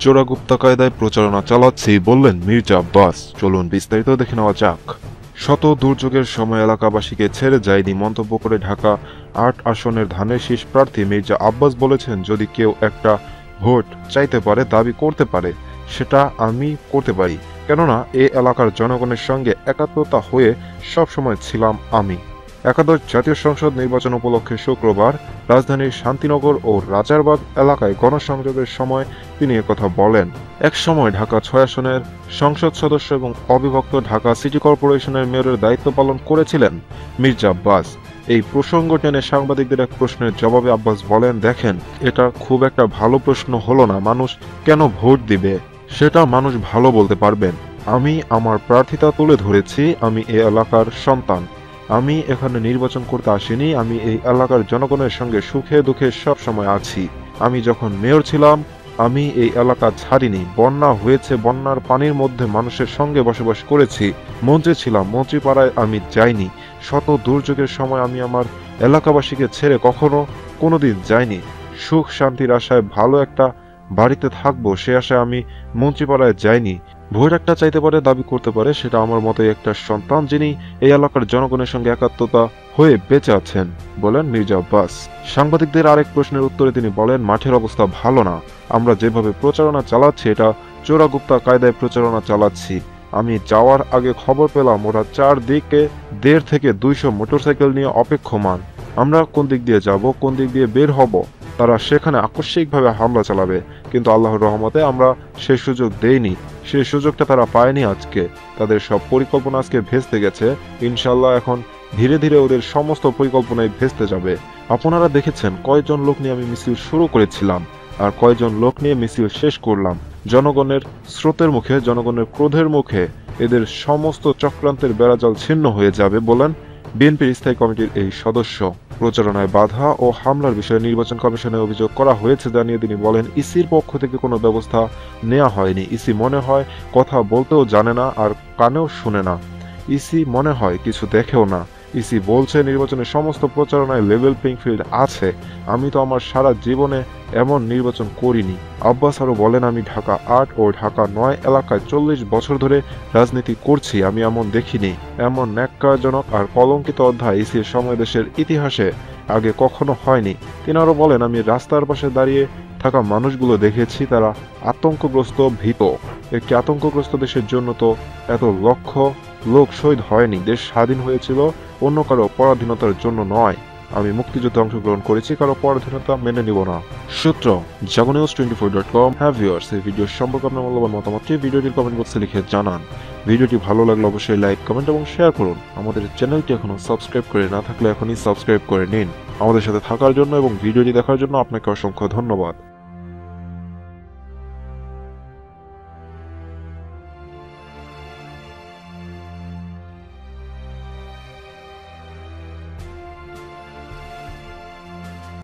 চোরাগুপ্তা কায়দায় প্রচারণা চালাচ্ছি বললেন মির্জা আব্বাস। চলুন বিস্তারিত দেখে নেওয়া যাক। শত দুর্যোগের সময় এলাকাবাসীকে ছেড়ে যায়নি মন্তব্য করে ঢাকা ৮ আসনের ধানের শীষ প্রার্থী মির্জা আব্বাস বলেছেন, যদি কেউ একটা ভোট চাইতে পারে, দাবি করতে পারে, সেটা আমি করতে পারি, কেননা এ এলাকার জনগণের সঙ্গে একাত্মতা হয়ে সবসময় ছিলাম আমি। একাদশ জাতীয় সংসদ নির্বাচন উপলক্ষে শুক্রবার রাজধানীর শান্তিনগর ও রাজারবাগ এলাকায় গণসংযোগের সময় তিনি একথা বলেন। এক সময় ঢাকা ৬ আসনের সংসদ সদস্য এবং অবিভক্ত ঢাকা সিটি কর্পোরেশনের মেয়রের দায়িত্ব পালন করেছিলেন মির্জা আব্বাস। এই প্রসঙ্গ টেনে সাংবাদিকদের এক প্রশ্নের জবাবে আব্বাস বলেন, দেখেন, এটা খুব একটা ভালো প্রশ্ন হলো না। মানুষ কেন ভোট দিবে সেটা মানুষ ভালো বলতে পারবেন। আমি আমার প্রার্থিতা তুলে ধরেছি। আমি এই এলাকার সন্তান। আমি এখানে নির্বাচন করতে আসিনি। আমি এই এলাকার জনগণের সঙ্গে সুখে দুঃখে সব সময় আছি। আমি যখন মেয়র ছিলাম, আমি এই এলাকা ছাড়িনি। বন্যা হয়েছে, বন্যার পানির মধ্যে মানুষের সঙ্গে বসবাস করেছি। মন্ত্রী ছিলাম, মন্ত্রীপাড়ায় আমি যাইনি। শত দুর্যোগের সময় আমি আমার এলাকাবাসীকে ছেড়ে কখনো কোনোদিন যাইনি। সুখ শান্তির আশায় ভালো একটা বাড়িতে থাকবো, সে আশায় আমি মন্ত্রীপাড়ায় যাইনি। ভোট একটা চাইতে পারে, দাবি করতে পারে, সেটা আমার মতোই একটা সন্তান, যিনি এই এলাকার জনগণের সঙ্গে একাত্মতা হয়ে বেঁচে আছেন, বলেন মির্জা আব্বাস। সাংবাদিকদের আরেক প্রশ্নের উত্তরে তিনি বলেন, মাঠের অবস্থা ভালো না। আমরা যেভাবে প্রচারণা চালাচ্ছি, এটা চোরাগুপ্তা কায়দায় প্রচারণা চালাচ্ছি। আমি যাওয়ার আগে খবর পেলাম ওরা চারদিকে ১৫০ থেকে ২০০ মোটরসাইকেল নিয়ে অপেক্ষমান। আমরা কোন দিক দিয়ে যাব, কোন দিক দিয়ে বের হব, তারা সেখানে আকস্মিকভাবে হামলা চালাবে। কিন্তু আল্লাহর রহমতে আমরা সেই সুযোগ দেইনি। সেই সুযোগটা তারা পায়নি। আজকে তাদের সব পরিকল্পনা আজকে ভেস্তে গেছে। ইনশাল্লাহ এখন ধীরে ধীরে ওদের সমস্ত পরিকল্পনায় ভেস্তে যাবে। আপনারা দেখেছেন কয়জন লোক নিয়ে আমি মিছিল শুরু করেছিলাম আর কয়জন লোক নিয়ে মিছিল শেষ করলাম। জনগণের স্রোতের মুখে, জনগণের ক্রোধের মুখে এদের সমস্ত চক্রান্তের বেড়াজাল ছিন্ন হয়ে যাবে, বলেন বিএনপির স্থায়ী কমিটির এই সদস্য। প্রচারণায় বাধা ও হামলার বিষয়ে নির্বাচন কমিশনে অভিযোগ করা হয়েছে জানিয়ে তিনি বলেন, ইসির পক্ষ থেকে কোনো ব্যবস্থা নেওয়া হয়নি। ইসি মনে হয় কথা বলতেও জানে না আর কানেও শুনে না। ইসি মনে হয় কিছু দেখেও না। ইসি বলছে নির্বাচনের সমস্ত প্রচারণায় লেভেল প্লেইং ফিল্ড আছে। আমি তো আমার সারা জীবনে এমন নির্বাচন করিনি। আব্বাস আরও বলেন, আমি ঢাকা ৮ ও ঢাকা ৯ এলাকায় ৪০ বছর ধরে রাজনীতি করছি। আমি এমন দেখিনি। এমন ন্যাক্কারজনক আর কলঙ্কিত অধ্যায় ইসির সময় দেশের ইতিহাসে আগে কখনো হয়নি। তিনি আরও বলেন, আমি রাস্তার পাশে দাঁড়িয়ে থাকা মানুষগুলো দেখেছি, তারা আতঙ্কগ্রস্ত, ভীত। একটি আতঙ্কগ্রস্ত দেশের জন্য তো এত লক্ষ লোক শহীদ হয়নি। দেশ স্বাধীন হয়েছিল অন্য কারো পরাধীনতার জন্য নয়। আমি মুক্তিযুদ্ধে অংশগ্রহণ করেছি, কারো পরাধীনতা মেনে নিব না। সূত্র jagonews24.com। হ্যাঁ ভিউয়ার্স, এই ভিডিও সম্পর্কে আপনার মূল্যবান মতামতটি ভিডিওটির কমেন্ট বক্সে লিখে জানান। ভিডিওটি ভালো লাগলে অবশ্যই লাইক, কমেন্ট এবং শেয়ার করুন। আমাদের চ্যানেলটি এখনো সাবস্ক্রাইব করে না থাকলে এখনই সাবস্ক্রাইব করে নিন। আমাদের সাথে থাকার জন্য এবং ভিডিওটি দেখার জন্য আপনাকে অসংখ্য ধন্যবাদ।